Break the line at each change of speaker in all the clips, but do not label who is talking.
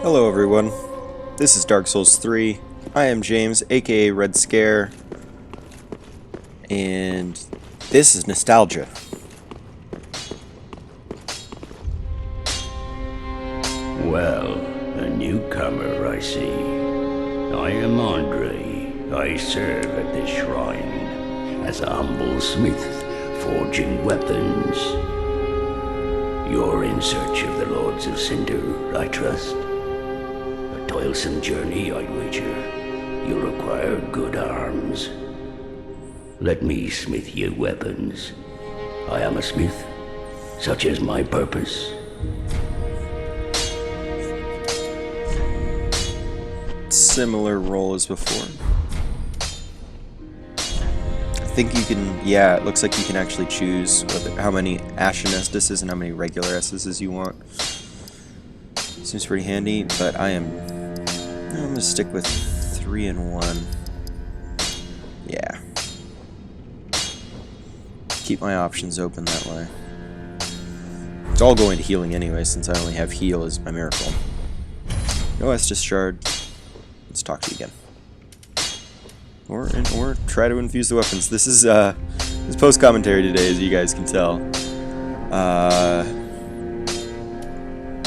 Hello everyone, this is Dark Souls 3. I am James, aka Red Scare, and this is Nostalgia.
Well, a newcomer, I see. I am Andre. I serve at this shrine as a humble smith, forging weapons. You're in search of the Lords of Cinder, I trust. A toilsome journey, I'd wager. You require good arms. Let me smith you weapons. I am a smith, such is my purpose.
Similar role as before. I think you can, yeah, it looks like you can actually choose how many Ashen Estuses and how many regular Estuses you want. Seems pretty handy, but I'm gonna stick with 3 and 1. Yeah. Keep my options open that way. It's all going to healing anyway, since I only have heal as my miracle. No Estus Shard. Let's talk to you again. Or try to infuse the weapons. This is post commentary today, as you guys can tell.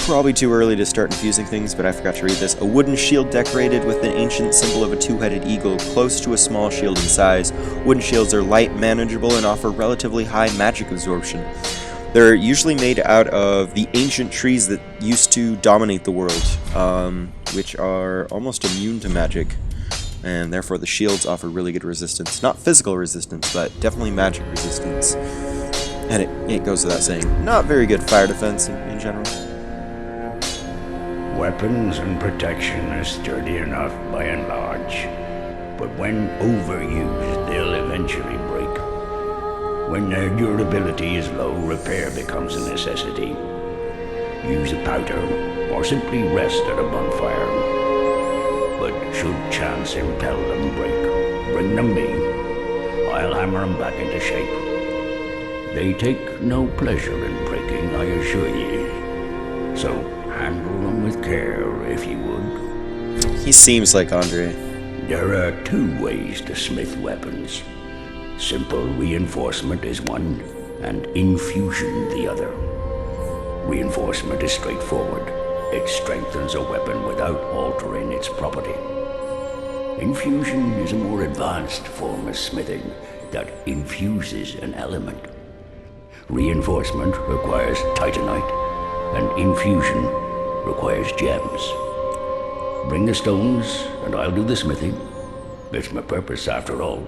Probably too early to start infusing things, but I forgot to read this. A wooden shield decorated with an ancient symbol of a two-headed eagle, close to a small shield in size. Wooden shields are light, manageable, and offer relatively high magic absorption. They're usually made out of the ancient trees that used to dominate the world, which are almost immune to magic, and therefore the shields offer really good resistance. Not physical resistance, but definitely magic resistance. And it goes without saying, not very good fire defense in general.
Weapons and protection are sturdy enough by and large, but when overused, they'll eventually break. When their durability is low, repair becomes a necessity. Use a powder, or simply rest at a bonfire. But should chance impel them break, bring them me. I'll hammer them back into shape. They take no pleasure in breaking, I assure ye. So handle them with care, if you would.
He seems like Andre.
There are two ways to smith weapons. Simple reinforcement is one, and infusion the other. Reinforcement is straightforward. It strengthens a weapon without altering its property. Infusion is a more advanced form of smithing that infuses an element. Reinforcement requires titanite, and infusion requires gems. Bring the stones, and I'll do the smithing. It's my purpose, after all.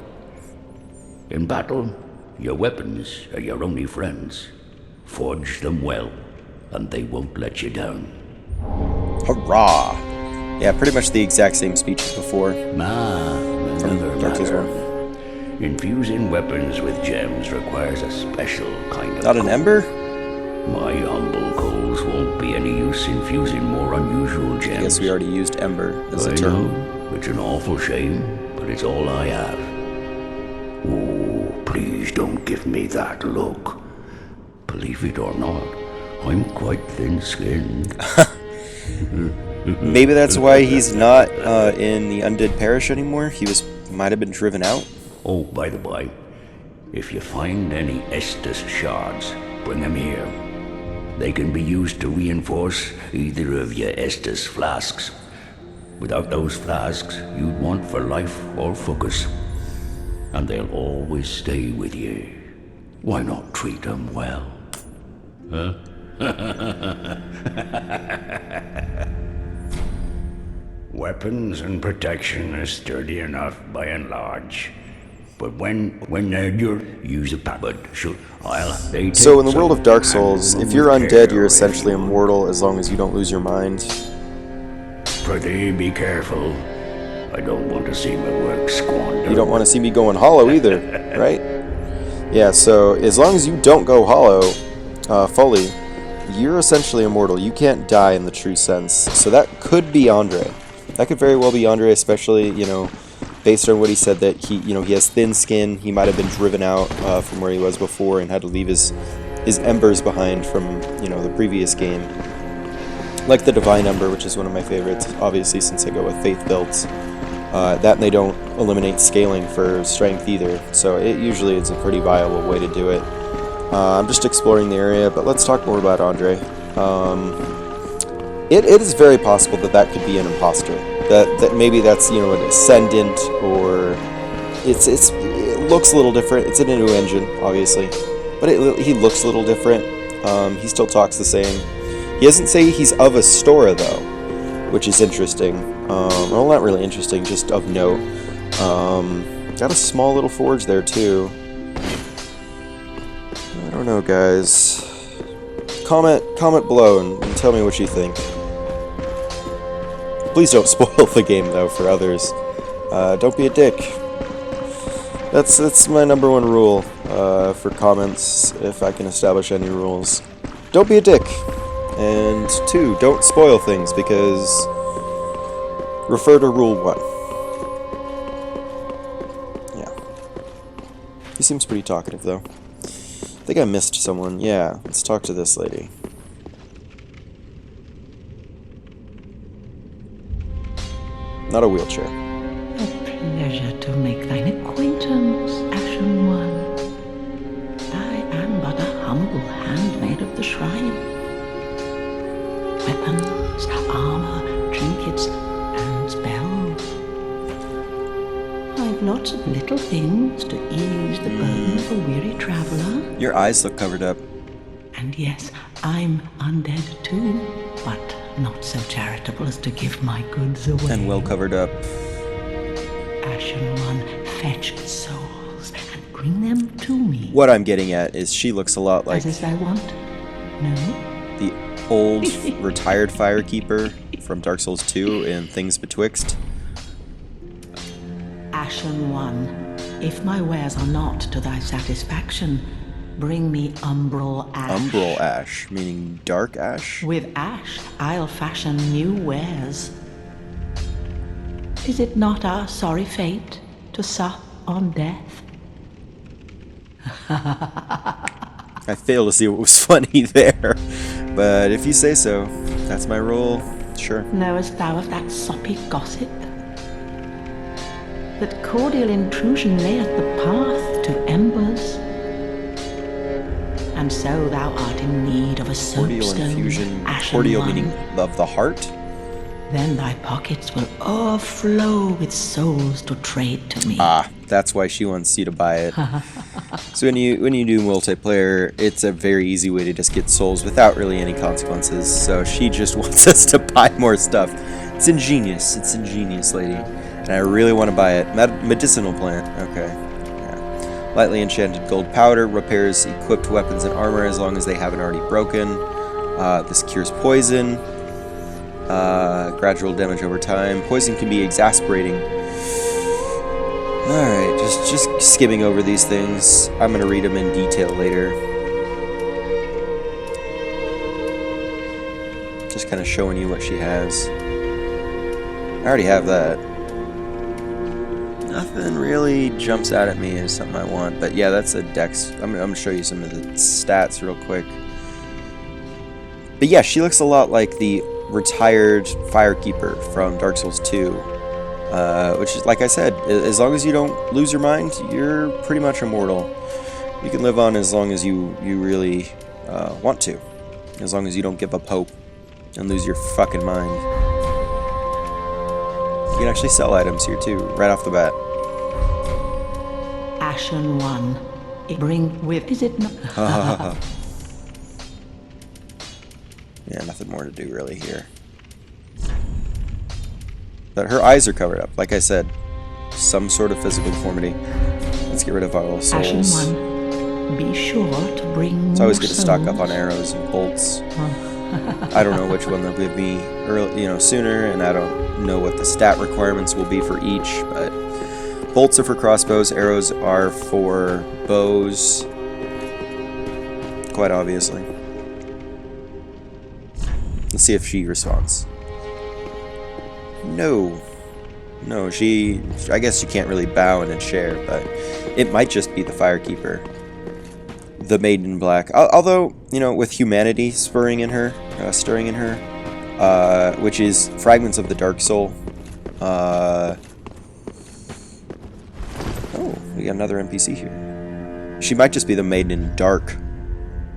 In battle, your weapons are your only friends. Forge them well, and they won't let you down.
Hurrah! Yeah, pretty much the exact same speech as before.
Another
Dark Souls
matter. Infusing weapons with gems requires a special kind of
Not an ember?
My humble coals won't be any use infusing more unusual gems.
I guess we already used ember as a
I
term.
know, it's an awful shame, but it's all I have. Oh, please don't give me that look. Believe it or not, I'm quite thin-skinned.
Maybe that's why he's not in the Undead Parish anymore. He might have been driven out.
Oh, by the by, if you find any Estus shards, bring them here. They can be used to reinforce either of your Estus flasks. Without those flasks, you'd want for life or focus. And they'll always stay with you. Why not treat them well? Huh? Weapons and protection are sturdy enough by and large. But when you're use a but should
So in the world of Dark Souls, if you're undead, you're essentially immortal as long as you don't lose your mind.
Pretty be careful. I don't want to see my work squandered.
You don't want to see me going hollow either, right? Yeah, so as long as you don't go hollow fully, you're essentially immortal. You can't die in the true sense. So that could be Andre. That could very well be Andre, especially, based on what he said that he has thin skin. He might have been driven out from where he was before and had to leave his embers behind from the previous game. Like the Divine Ember, which is one of my favorites, obviously, since I go with Faith builds. That and they don't eliminate scaling for strength either, so it usually is a pretty viable way to do it. I'm just exploring the area, but let's talk more about Andre. It is very possible that that could be an imposter. That maybe that's, you know, an ascendant, or it looks a little different. It's a new engine, obviously, but he looks a little different. He still talks the same. He doesn't say he's of Astora though, which is interesting. Well, not really interesting, just of note. Got a small little forge there too. I don't know, guys. Comment below and tell me what you think. Please don't spoil the game though for others. Don't be a dick. That's my number one rule for comments, if I can establish any rules. Don't be a dick. And 2, don't spoil things, because refer to rule 1. Yeah. He seems pretty talkative though. I think I missed someone. Yeah, let's talk to this lady. Not a wheelchair.
A pleasure to make thine acquaintance, Ashen One. I am but a humble handmaid of the shrine. Weapons, armor, trinkets, and spells. I've lots of little things to ease the burden of a weary traveler.
Your eyes look covered up.
And yes, I'm undead too, but not so charitable as to give my goods away.
And well covered up.
Ashen One, fetch souls and bring them to me.
What I'm getting at is she looks a lot like
As is thy want? No?
the old retired Firekeeper from Dark Souls 2 in Things Betwixt.
Ashen One, if my wares are not to thy satisfaction, bring me umbral ash.
Umbral ash, meaning dark ash?
With ash, I'll fashion new wares. Is it not our sorry fate to sup on death?
I fail to see what was funny there. But if you say so, that's my rule. Sure.
Knowest thou of that soppy gossip? That cordial intrusion layeth the path to embers. And so thou art in need of a
Cordial
soapstone,
infusion.
Ashen
Cordial
One.
meaning of the heart?
Then thy pockets will overflow with souls to trade to me.
Ah, that's why she wants you to buy it. So when you do multiplayer, it's a very easy way to just get souls without really any consequences. So she just wants us to buy more stuff. It's ingenious. It's ingenious, lady. And I really want to buy it. Medicinal plant. Okay. Yeah. Lightly enchanted gold powder repairs equipped weapons and armor as long as they haven't already broken. This cures poison. Gradual damage over time. Poison can be exasperating. Alright, just skimming over these things. I'm gonna read them in detail later. Just kind of showing you what she has. I already have that. Nothing really jumps out at me as something I want, but yeah, that's a dex. I'm gonna show you some of the stats real quick. But yeah, she looks a lot like the retired Firekeeper from Dark Souls 2, which is, like I said, as long as you don't lose your mind, you're pretty much immortal. You can live on as long as you really want to, as long as you don't give up hope and lose your fucking mind. You can actually sell items here too, right off the bat.
Ashen One, bring with... Is it not...
Yeah, nothing more to do really here. But her eyes are covered up, like I said. Some sort of physical deformity. Let's get rid of all
Ashen
souls.
One, be sure to bring
It's always
more
good to stock up
souls.
on arrows and bolts. I don't know which one they'll give me early, sooner, and I don't know what the stat requirements will be for each, but bolts are for crossbows, arrows are for bows, quite obviously. Let's see if she responds. No, I guess she can't really bow in and share, but it might just be the Firekeeper. The Maiden in Black. Although, with humanity stirring in her, which is Fragments of the Dark Soul. Oh, we got another NPC here. She might just be the Maiden in Dark.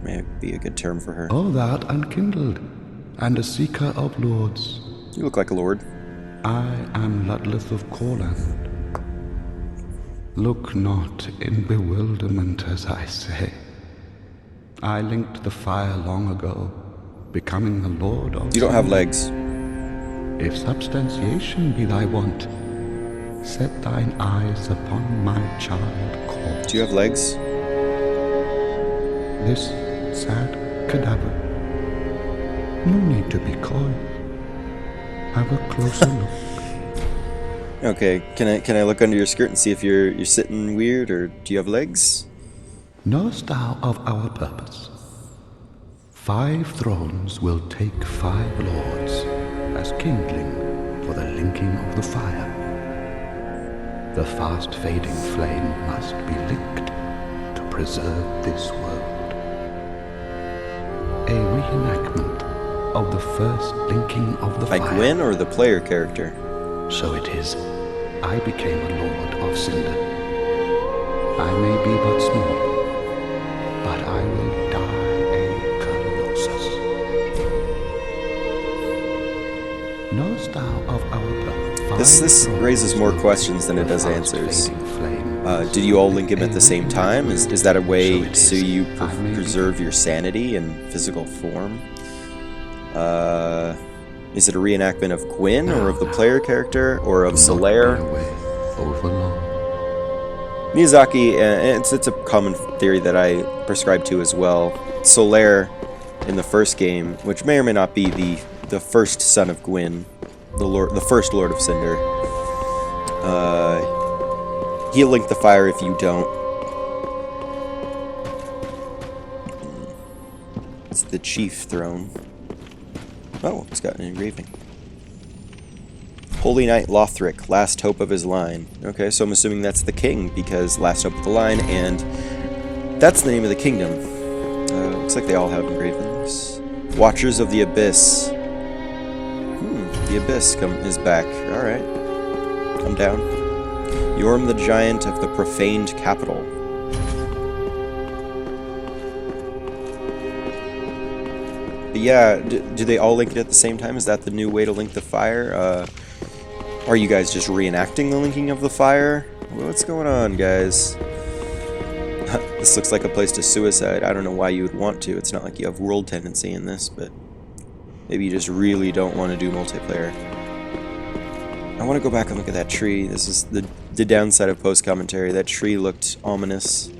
May be a good term for her.
All that unkindled, and a seeker of lords.
You look like a lord.
I am Ludleth of Corland. Look not in bewilderment as I say. I linked the fire long ago, becoming the lord of...
You don't have legs.
If substantiation be thy want, set thine eyes upon my child corpse.
Do you have legs?
This sad cadaver. No need to be coy. Have a closer look.
Okay, can I look under your skirt and see if you're sitting weird, or do you have legs?
Knowest thou of our purpose? 5 thrones will take 5 lords as kindling for the linking of the fire. The fast fading flame must be linked to preserve this world. A reenactment of the first linking of the
By
fire.
Gwyn or the player character?
So it is. I became a lord of Cinder. I may be but small, but I will die a Colossus. Knowest thou of our purpose?
This raises more questions than it does answers. Did you all link him at the same time? Is that a way so you preserve your sanity and physical form? Is it a reenactment of Gwyn, or of the player character, or of Solaire? Miyazaki, it's a common theory that I prescribe to as well. Solaire, in the first game, which may or may not be the first son of Gwyn, the first Lord of Cinder, he'll link the fire if you don't. It's the chief throne. Oh, it's got an engraving. Holy Knight Lothric, last hope of his line. Okay, so I'm assuming that's the king, because last hope of the line, and that's the name of the kingdom. Looks like they all have engravings. Watchers of the Abyss. The Abyss is back. Alright. I'm down. Yorm the Giant of the Profaned Capital. But yeah, do they all link it at the same time? Is that the new way to link the fire? Are you guys just reenacting the linking of the fire? What's going on, guys? This looks like a place to suicide. I don't know why you would want to. It's not like you have world tendency in this, but maybe you just really don't want to do multiplayer. I want to go back and look at that tree. This is the downside of post-commentary. That tree looked ominous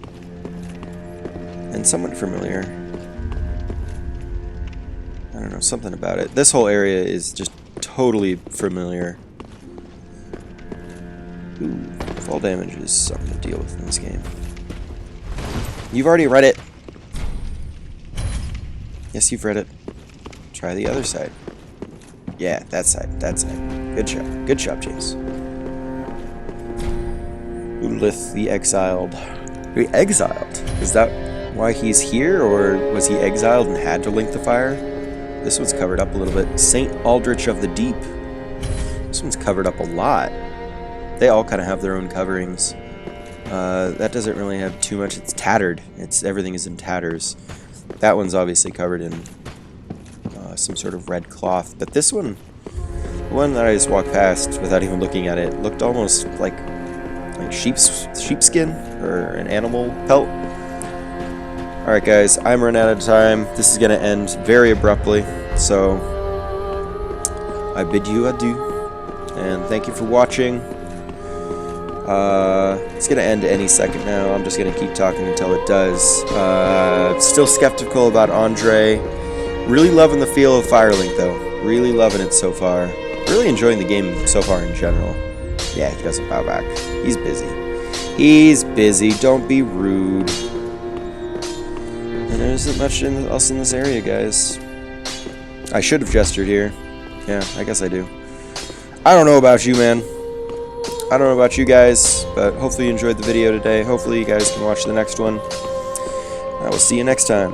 and somewhat familiar. I don't know, something about it. This whole area is just totally familiar. Ooh, fall damage is something to deal with in this game. You've already read it. Yes, you've read it. Try the other side. Yeah, that side, that side. Good job. Good job, James. Ludleth the Exiled. Wait, exiled? Is that why he's here, or was he exiled and had to link the fire? This one's covered up a little bit. Saint Aldrich of the Deep. This one's covered up a lot. They all kind of have their own coverings. That doesn't really have too much. It's tattered. Everything is in tatters. That one's obviously covered in some sort of red cloth. But this one, the one that I just walked past without even looking at it, looked almost like sheepskin or an animal pelt. Alright guys, I'm running out of time. This is going to end very abruptly, so I bid you adieu, and thank you for watching. It's going to end any second now. I'm just going to keep talking until it does. Still skeptical about Andre. Really loving the feel of Firelink though. Really loving it so far. Really enjoying the game so far in general. Yeah, he doesn't bow back. He's busy. He's busy. Don't be rude. And there isn't much else in this area, guys. I should have gestured here. Yeah, I guess I do. I don't know about you, man. I don't know about you guys, but hopefully you enjoyed the video today. Hopefully you guys can watch the next one. I will see you next time.